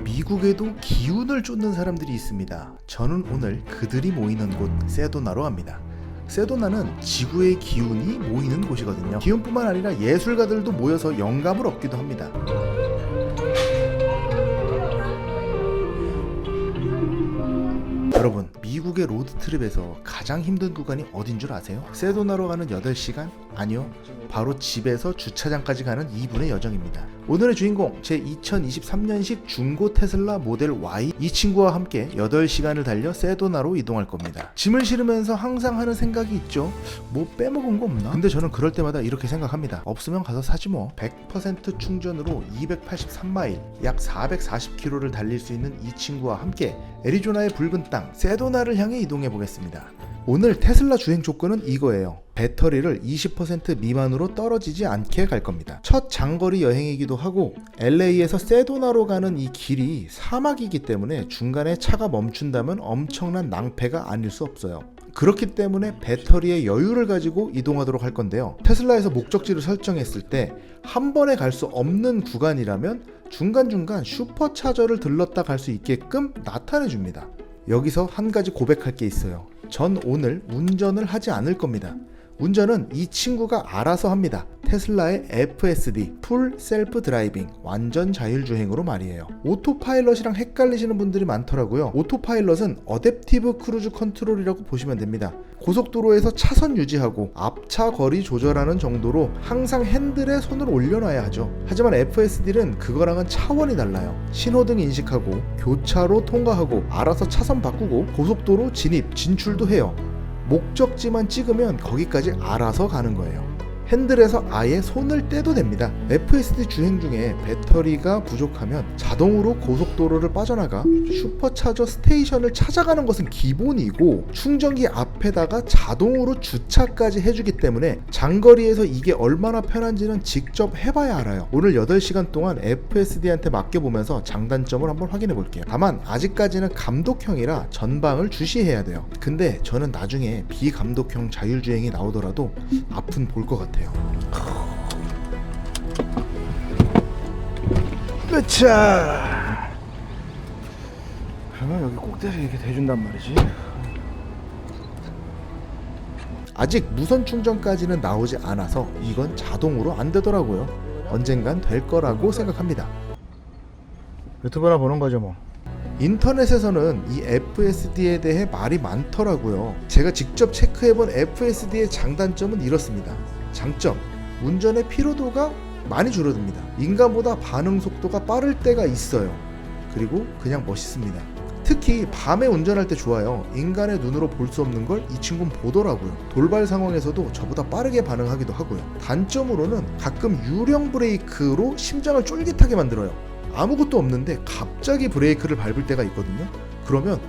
미국에도 기운을 쫓는 사람들이 있습니다. 저는 오늘 그들이 모이는 곳 세도나로 갑니다. 세도나는 지구의 기운이 모이는 곳이거든요. 기운뿐만 아니라 예술가들도 모여서 영감을 얻기도 합니다. 여러분, 미국의 로드트립에서 가장 힘든 구간이 어딘 줄 아세요? 세도나로 가는 8시간? 아니요, 바로 집에서 주차장까지 가는 2분의 여정입니다. 오늘의 주인공, 제 2023년식 중고 테슬라 모델 Y, 이 친구와 함께 8시간을 달려 세도나로 이동할 겁니다. 짐을 실으면서 항상 하는 생각이 있죠. 뭐 빼먹은 거 없나? 근데 저는 그럴 때마다 이렇게 생각합니다. 없으면 가서 사지 뭐. 100% 충전으로 283마일, 약 440km를 달릴 수 있는 이 친구와 함께 애리조나의 붉은 땅 세도나를 향해 이동해 보겠습니다. 오늘 테슬라 주행 조건은 이거예요. 배터리를 20% 미만으로 떨어지지 않게 갈 겁니다. 첫 장거리 여행이기도 하고 LA에서 세도나로 가는 이 길이 사막이기 때문에 중간에 차가 멈춘다면 엄청난 낭패가 아닐 수 없어요. 그렇기 때문에 배터리의 여유를 가지고 이동하도록 할 건데요. 테슬라에서 목적지를 설정했을 때 한 번에 갈 수 없는 구간이라면 중간중간 슈퍼차저를 들렀다 갈 수 있게끔 나타내 줍니다. 여기서 한 가지 고백할 게 있어요. 전 오늘 운전을 하지 않을 겁니다. 운전은 이 친구가 알아서 합니다. 테슬라의 FSD, 풀 셀프 드라이빙, 완전 자율주행으로 말이에요. 오토파일럿이랑 헷갈리시는 분들이 많더라고요. 오토파일럿은 어댑티브 크루즈 컨트롤이라고 보시면 됩니다. 고속도로에서 차선 유지하고 앞차 거리 조절하는 정도로 항상 핸들에 손을 올려놔야 하죠. 하지만 FSD는 그거랑은 차원이 달라요. 신호등 인식하고 교차로 통과하고 알아서 차선 바꾸고 고속도로 진입, 진출도 해요. 목적지만 찍으면 거기까지 알아서 가는 거예요. 핸들에서 아예 손을 떼도 됩니다. FSD 주행 중에 배터리가 부족하면 자동으로 고속도로를 빠져나가 슈퍼차저 스테이션을 찾아가는 것은 기본이고 충전기 앞에다가 자동으로 주차까지 해주기 때문에 장거리에서 이게 얼마나 편한지는 직접 해봐야 알아요. 오늘 8시간 동안 FSD한테 맡겨보면서 장단점을 한번 확인해 볼게요. 다만 아직까지는 감독형이라 전방을 주시해야 돼요. 근데 저는 나중에 비감독형 자율주행이 나오더라도 앞은 볼 것 같아요. 으차! 그러면 여기 꼭대기 이렇게 대준단 말이지. 아직 무선 충전까지는 나오지 않아서 이건 자동으로 안 되더라고요. 언젠간 될 거라고 생각합니다. 유튜브나 보는 거죠 뭐. 인터넷에서는 이 FSD에 대해 말이 많더라고요. 제가 직접 체크해본 FSD의 장단점은 이렇습니다. 장점, 운전의 피로도가 많이 줄어듭니다. 인간보다 반응 속도가 빠를 때가 있어요. 그리고 그냥 멋있습니다. 특히 밤에 운전할 때 좋아요. 인간의 눈으로 볼 수 없는 걸 이 친구는 보더라고요. 돌발 상황에서도 저보다 빠르게 반응하기도 하고요. 단점으로는 가끔 유령 브레이크로 심장을 쫄깃하게 만들어요. 아무것도 없는데 갑자기 브레이크를 밟을 때가 있거든요. 그러면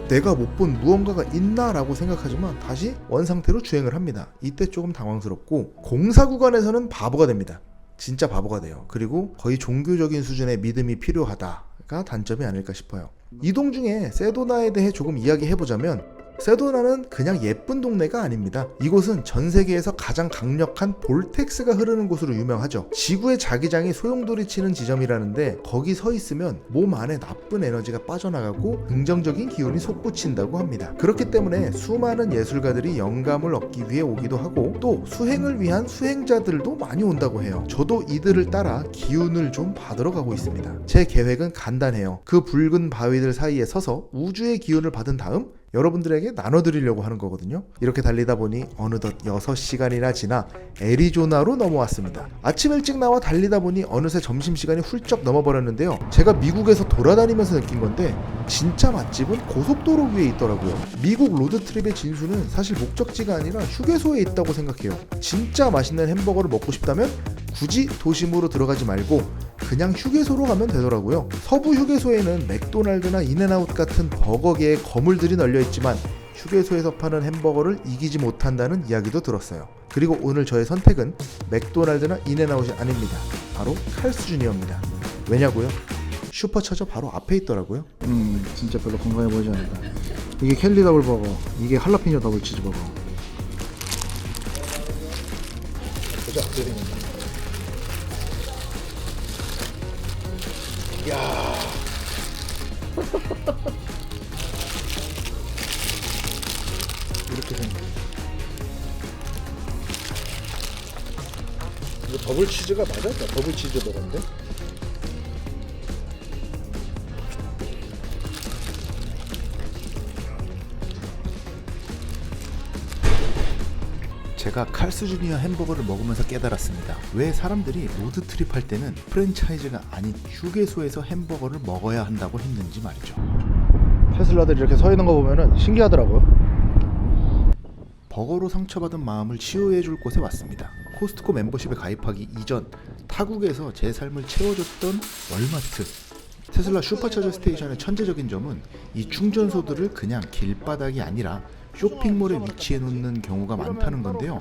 내가 못 본 무언가가 있나 라고 생각하지만 다시 원상태로 주행을 합니다. 이때 조금 당황스럽고 공사 구간에서는 바보가 됩니다. 진짜 바보가 돼요. 그리고 거의 종교적인 수준의 믿음이 필요하다가 단점이 아닐까 싶어요. 이동 중에 세도나에 대해 조금 이야기해보자면 세도나는 그냥 예쁜 동네가 아닙니다. 이곳은 전 세계에서 가장 강력한 볼텍스가 흐르는 곳으로 유명하죠. 지구의 자기장이 소용돌이치는 지점이라는데 거기 서 있으면 몸 안에 나쁜 에너지가 빠져나가고 긍정적인 기운이 솟구친다고 합니다. 그렇기 때문에 수많은 예술가들이 영감을 얻기 위해 오기도 하고 또 수행을 위한 수행자들도 많이 온다고 해요. 저도 이들을 따라 기운을 좀 받으러 가고 있습니다. 제 계획은 간단해요. 그 붉은 바위들 사이에 서서 우주의 기운을 받은 다음 여러분들에게 나눠드리려고 하는 거거든요. 이렇게 달리다 보니 어느덧 6시간이나 지나 애리조나로 넘어왔습니다. 아침 일찍 나와 달리다 보니 어느새 점심시간이 훌쩍 넘어버렸는데요. 제가 미국에서 돌아다니면서 느낀 건데 진짜 맛집은 고속도로 위에 있더라고요. 미국 로드트립의 진수는 사실 목적지가 아니라 휴게소에 있다고 생각해요. 진짜 맛있는 햄버거를 먹고 싶다면 굳이 도심으로 들어가지 말고 그냥 휴게소로 가면 되더라고요. 서부 휴게소에는 맥도날드나 인앤아웃 같은 버거계의 거물들이 널려있지만 휴게소에서 파는 햄버거를 이기지 못한다는 이야기도 들었어요. 그리고 오늘 저의 선택은 맥도날드나 인앤아웃이 아닙니다. 바로 칼스 주니어입니다. 왜냐고요? 슈퍼차저 바로 앞에 있더라고요. 진짜 별로 건강해 보이지 않는다. 이게 켈리 더블 버거, 이게 할라피뇨 더블 치즈 버거. 보자, 이야, 이렇게 생겼어. 이거 더블 치즈가 맞아? 나 더블 치즈 버거인데? 제가 칼스 주니어 햄버거를 먹으면서 깨달았습니다. 왜 사람들이 로드트립 할 때는 프랜차이즈가 아닌 휴게소에서 햄버거를 먹어야 한다고 했는지 말이죠. 테슬라들이 이렇게 서 있는 거 보면은 신기하더라고요. 버거로 상처받은 마음을 치유해줄 곳에 왔습니다. 코스트코 멤버십에 가입하기 이전 타국에서 제 삶을 채워줬던 월마트. 테슬라 슈퍼차저 스테이션의 천재적인 점은 이 충전소들을 그냥 길바닥이 아니라 쇼핑몰에 위치해 놓는 경우가 많다는 건데요.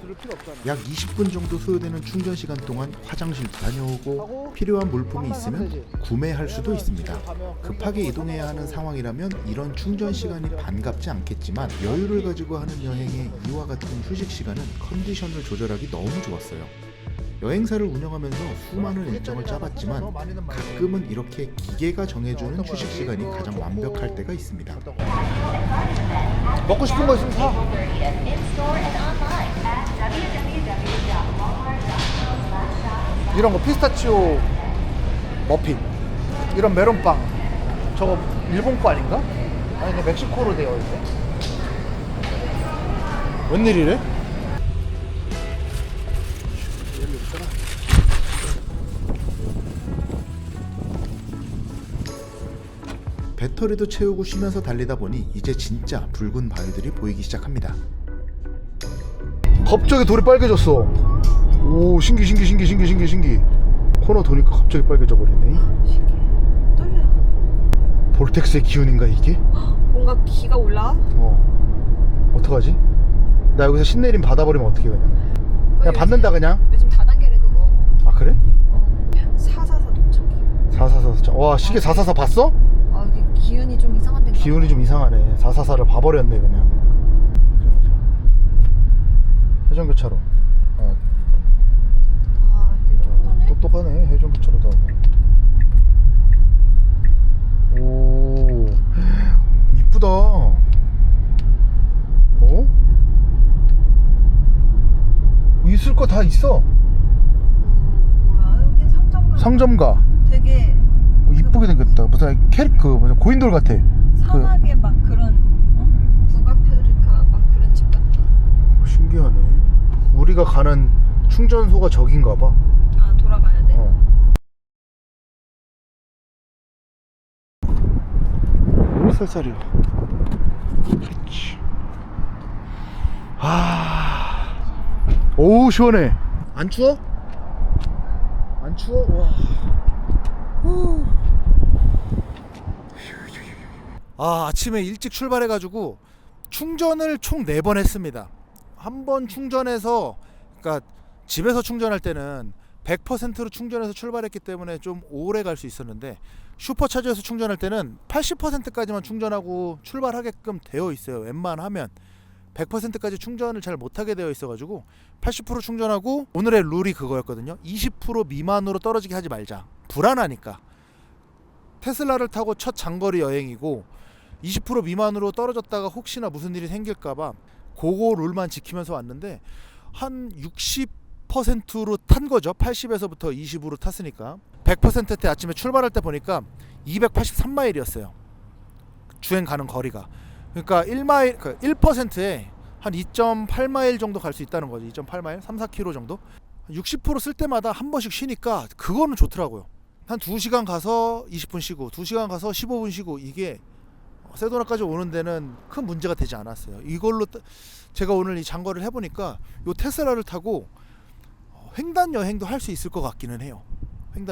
약 20분 정도 소요되는 충전 시간 동안 화장실도 다녀오고 필요한 물품이 있으면 구매할 수도 있습니다. 급하게 이동해야 하는 상황이라면 이런 충전 시간이 반갑지 않겠지만 여유를 가지고 하는 여행의 이와 같은 휴식 시간은 컨디션을 조절하기 너무 좋았어요. 여행사를 운영하면서 수많은 일정을 짜봤지만 가끔은 이렇게 기계가 정해주는 휴식 시간이 가장 완벽할 때가 있습니다. 먹고 싶은 거 있으면 사. 이런 거 피스타치오 머핀, 이런 메론빵, 저거 일본 거 아닌가? 아니 그냥 멕시코로 되어 있네. 웬일이래? 배터리도 채우고 쉬면서 달리다 보니 이제 진짜 붉은 바위들이 보이기 시작합니다. 갑자기 돌이 빨개졌어. 오, 신기. 코너 도니까 갑자기 빨개져 버리네. 떨려. 볼텍스의 기운인가 이게? 뭔가 기가 올라와? 어떡하지? 나 여기서 신내림 받아버리면 어떻게 그냥 받는다 그냥? 요즘 다단계래 그거. 아 그래? 444 도착기. 444. 와, 시계 444 봤어? 아 이게 기운이 좀 이상한 데인가? 기운이 좀 이상하네. 444를 봐버렸네 그냥. 회전교차로. 아 이게 똑똑하네. 똑똑하네. 회전교차로도 하고. 오, 이쁘다. 있을 거 다 있어. 뭐야 여긴 상점가. 상점가. 되게 이쁘게 생겼다. 무슨 무슨 고인돌 같아. 사막에 막 그런 북아프리카 막 그런 집 같다. 신기하네. 우리가 가는 충전소가 저긴가 봐. 아 돌아가야 돼? 너무 쌀쌀이야. 그렇지. 오, 시원해. 안 추워? 안 추워? 와. 아침에 일찍 출발해가지고 충전을 총 4번 했습니다. 한 번 충전해서, 그러니까 집에서 충전할 때는 100%로 충전해서 출발했기 때문에 좀 오래 갈 수 있었는데 슈퍼차저에서 충전할 때는 80%까지만 충전하고 출발하게끔 되어 있어요. 웬만하면 100%까지 충전을 잘 못하게 되어 있어가지고 80% 충전하고, 오늘의 룰이 그거였거든요. 20% 미만으로 떨어지게 하지 말자. 불안하니까. 테슬라를 타고 첫 장거리 여행이고 20% 미만으로 떨어졌다가 혹시나 무슨 일이 생길까봐 그거 룰만 지키면서 왔는데 한 60%로 탄 거죠. 80에서부터 20으로 탔으니까 100% 때 아침에 출발할 때 보니까 283마일이었어요. 주행 가는 거리가. 그러니까 1%에 한 2.8마일 정도 갈 수 있다는 거죠. 2.8마일? 3, 4km 정도? 60% 쓸 때마다 한 번씩 쉬니까 그거는 좋더라고요. 한 2시간 가서 20분 쉬고 2시간 가서 15분 쉬고, 이게 세도나까지 오는 데는 큰 문제가 되지 않았어요. 이걸로 제가 오늘 이 장거리를 해보니까 이 테슬라를 타고 횡단 여행도 할 수 있을 것 같기는 해요.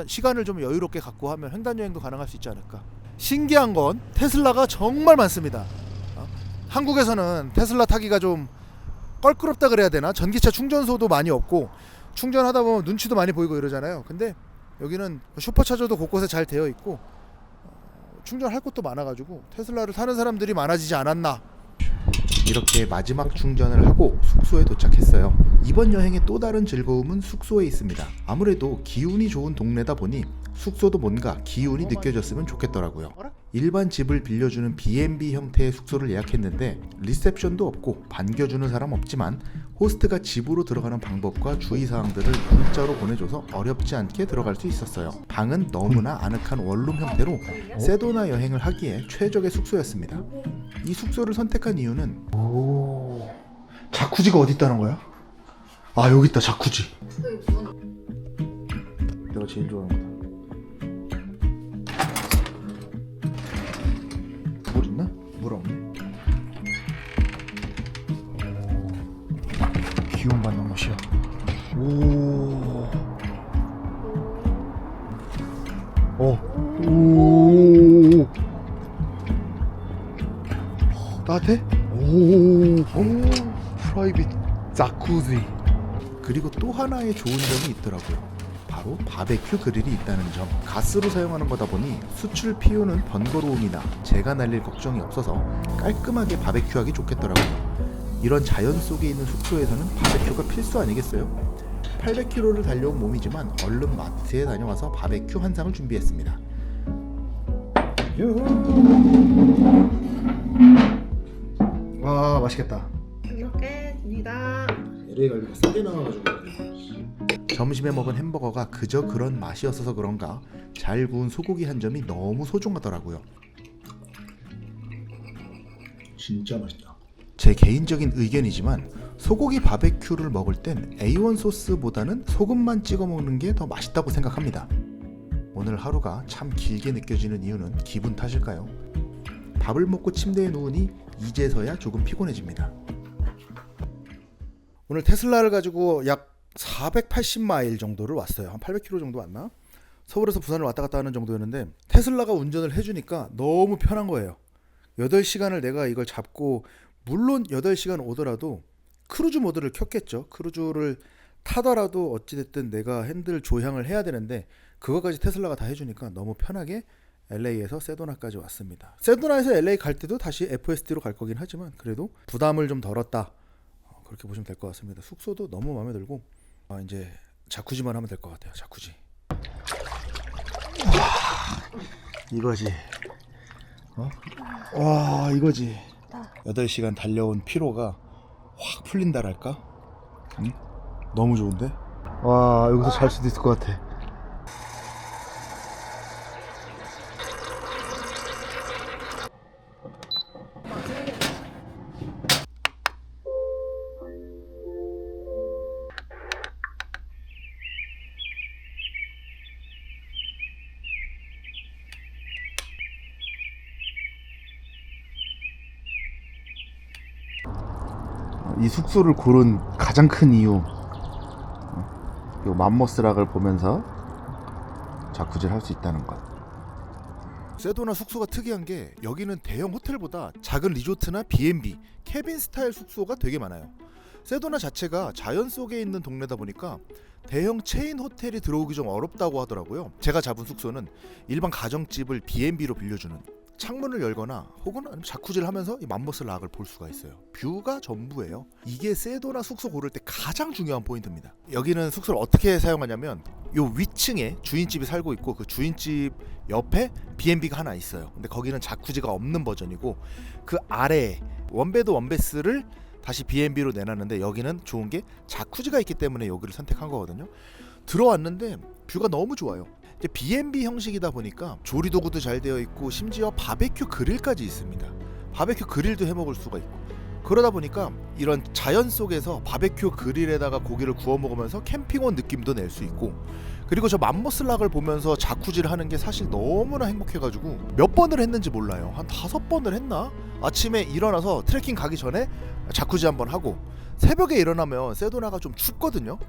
시간을 좀 여유롭게 갖고 하면 횡단 여행도 가능할 수 있지 않을까. 신기한 건 테슬라가 정말 많습니다. 한국에서는 테슬라 타기가 좀 껄끄럽다 그래야 되나? 전기차 충전소도 많이 없고 충전하다 보면 눈치도 많이 보이고 이러잖아요. 근데 여기는 슈퍼차저도 곳곳에 잘 되어 있고 충전할 곳도 많아가지고 테슬라를 타는 사람들이 많아지지 않았나. 이렇게 마지막 충전을 하고 숙소에 도착했어요. 이번 여행의 또 다른 즐거움은 숙소에 있습니다. 아무래도 기운이 좋은 동네다 보니 숙소도 뭔가 기운이 느껴졌으면 좋겠더라고요. 일반 집을 빌려주는 B&B 형태의 숙소를 예약했는데 리셉션도 없고 반겨주는 사람 없지만 호스트가 집으로 들어가는 방법과 주의사항들을 문자로 보내줘서 어렵지 않게 들어갈 수 있었어요. 방은 너무나 아늑한 원룸 형태로 세도나 여행을 하기에 최적의 숙소였습니다. 이 숙소를 선택한 이유는 자쿠지가 어디 있다는 거야? 아, 여기 있다, 자쿠지. 내가 제일 좋아하는 거다. 물 있나? 물 없네. 기운 받는 곳이야. 오. 오. 따뜻해? 오. 프라이빗 자쿠지. 그리고 또 하나의 좋은 점이 있더라고요. 바로 바베큐 그릴이 있다는 점. 가스로 사용하는 거다 보니 수출 피우는 번거로움이나 재가 날릴 걱정이 없어서 깔끔하게 바베큐하기 좋겠더라고요. 이런 자연 속에 있는 숙소에서는 바베큐가 필수 아니겠어요? 800km를 달려온 몸이지만 얼른 마트에 다녀와서 바베큐 한 상을 준비했습니다. 와, 맛있겠다. 잘 먹겠습니다. LA 갈비가 싸게 나와가지고. 점심에 먹은 햄버거가 그저 그런 맛이었어서 그런가 잘 구운 소고기 한 점이 너무 소중하더라고요. 진짜 맛있다. 제 개인적인 의견이지만 소고기 바베큐를 먹을 땐 A1 소스보다는 소금만 찍어 먹는 게 더 맛있다고 생각합니다. 오늘 하루가 참 길게 느껴지는 이유는 기분 탓일까요? 밥을 먹고 침대에 누우니 이제서야 조금 피곤해집니다. 오늘 테슬라를 가지고 약 480마일 정도를 왔어요. 한 800km 정도 왔나? 서울에서 부산을 왔다 갔다 하는 정도였는데 테슬라가 운전을 해주니까 너무 편한 거예요. 8시간을 내가 이걸 잡고, 물론 8시간 오더라도 크루즈 모드를 켰겠죠. 크루즈를 타더라도 어찌됐든 내가 핸들 조향을 해야 되는데 그거까지 테슬라가 다 해주니까 너무 편하게 LA에서 세도나까지 왔습니다. 세도나에서 LA 갈 때도 다시 FSD로 갈 거긴 하지만 그래도 부담을 좀 덜었다, 그렇게 보시면 될 것 같습니다. 숙소도 너무 마음에 들고 이제 자쿠지만 하면 될 것 같아요. 자쿠지. 이거지. 와, 이거지. 8시간 달려온 피로가 확 풀린다랄까? 응? 너무 좋은데? 와, 여기서 잘 수도 있을 것 같아. 이 숙소를 고른 가장 큰 이유, 이 맘모스락을 보면서 자쿠지를 할 수 있다는 것. 세도나 숙소가 특이한 게 여기는 대형 호텔보다 작은 리조트나 B&B, 캐빈 스타일 숙소가 되게 많아요. 세도나 자체가 자연 속에 있는 동네다 보니까 대형 체인 호텔이 들어오기 좀 어렵다고 하더라고요. 제가 잡은 숙소는 일반 가정집을 B&B로 빌려주는, 창문을 열거나 혹은 자쿠지를 하면서 이 맘모스 락을 볼 수가 있어요. 뷰가 전부예요. 이게 세도나 숙소 고를 때 가장 중요한 포인트입니다. 여기는 숙소를 어떻게 사용하냐면 요 위층에 주인집이 살고 있고 그 주인집 옆에 B&B가 하나 있어요. 근데 거기는 자쿠지가 없는 버전이고 그 아래에 원베드 원베스를 다시 B&B로 내놨는데 여기는 좋은 게 자쿠지가 있기 때문에 여기를 선택한 거거든요. 들어왔는데 뷰가 너무 좋아요. 이제 B&B 형식이다 보니까 조리 도구도 잘 되어 있고 심지어 바베큐 그릴까지 있습니다. 바베큐 그릴도 해 먹을 수가 있고, 그러다 보니까 이런 자연 속에서 바베큐 그릴에다가 고기를 구워 먹으면서 캠핑온 느낌도 낼 수 있고, 그리고 저 맘모스락을 보면서 자쿠지를 하는 게 사실 너무나 행복해가지고 몇 번을 했는지 몰라요. 한 5번을 했나? 아침에 일어나서 트레킹 가기 전에 자쿠지 한번 하고, 새벽에 일어나면 세도나가 좀 춥거든요.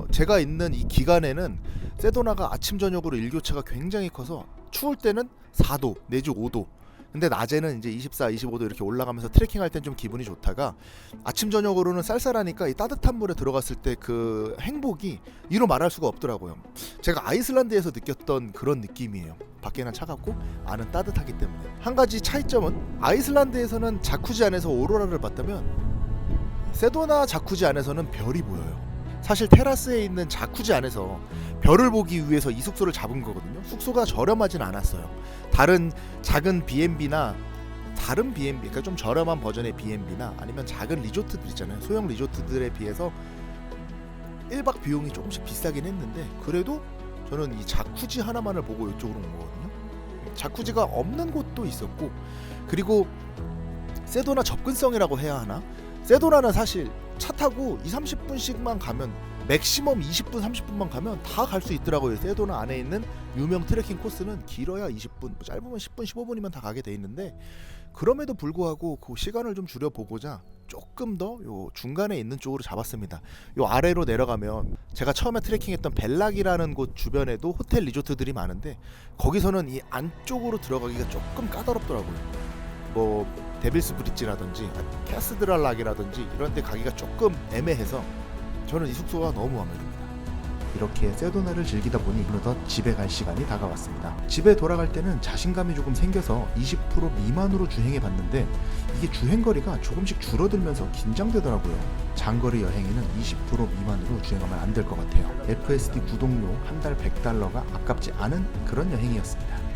제가 있는 이 기간에는 세도나가 아침 저녁으로 일교차가 굉장히 커서 추울 때는 4도 내지 5도, 근데 낮에는 이제 24, 25도 이렇게 올라가면서 트레킹할 땐 좀 기분이 좋다가 아침 저녁으로는 쌀쌀하니까 이 따뜻한 물에 들어갔을 때 그 행복이 이루 말할 수가 없더라고요. 제가 아이슬란드에서 느꼈던 그런 느낌이에요. 밖에는 차갑고 안은 따뜻하기 때문에. 한 가지 차이점은 아이슬란드에서는 자쿠지 안에서 오로라를 봤다면 세도나 자쿠지 안에서는 별이 보여요. 사실 테라스에 있는 자쿠지 안에서 별을 보기 위해서 이 숙소를 잡은 거거든요. 숙소가 저렴하진 않았어요. 다른 작은 B&B나 다른 B&B, 그러니까 좀 저렴한 버전의 B&B나 아니면 작은 리조트들 있잖아요. 소형 리조트들에 비해서 1박 비용이 조금씩 비싸긴 했는데 그래도 저는 이 자쿠지 하나만을 보고 이쪽으로 온 거거든요. 자쿠지가 없는 곳도 있었고, 그리고 세도나 접근성이라고 해야 하나? 세도나는 사실 차 타고 2-30분씩만 가면, 맥시멈 20분 30분만 가면 다 갈 수 있더라고요. 세도나 안에 있는 유명 트레킹 코스는 길어야 20분, 짧으면 10분 15분이면 다 가게 돼 있는데, 그럼에도 불구하고 그 시간을 좀 줄여보고자 조금 더 요 중간에 있는 쪽으로 잡았습니다. 요 아래로 내려가면 제가 처음에 트레킹했던 벨락이라는 곳 주변에도 호텔 리조트들이 많은데 거기서는 이 안쪽으로 들어가기가 조금 까다롭더라고요. 뭐 데빌스 브릿지라든지 캐스드랄락이라든지 이런 데 가기가 조금 애매해서 저는 이 숙소가 너무 마음에 듭니다. 이렇게 세도나를 즐기다 보니 어느덧 집에 갈 시간이 다가왔습니다. 집에 돌아갈 때는 자신감이 조금 생겨서 20% 미만으로 주행해 봤는데 이게 주행거리가 조금씩 줄어들면서 긴장되더라고요. 장거리 여행에는 20% 미만으로 주행하면 안 될 것 같아요. FSD 구독료 한 달 $100가 아깝지 않은 그런 여행이었습니다.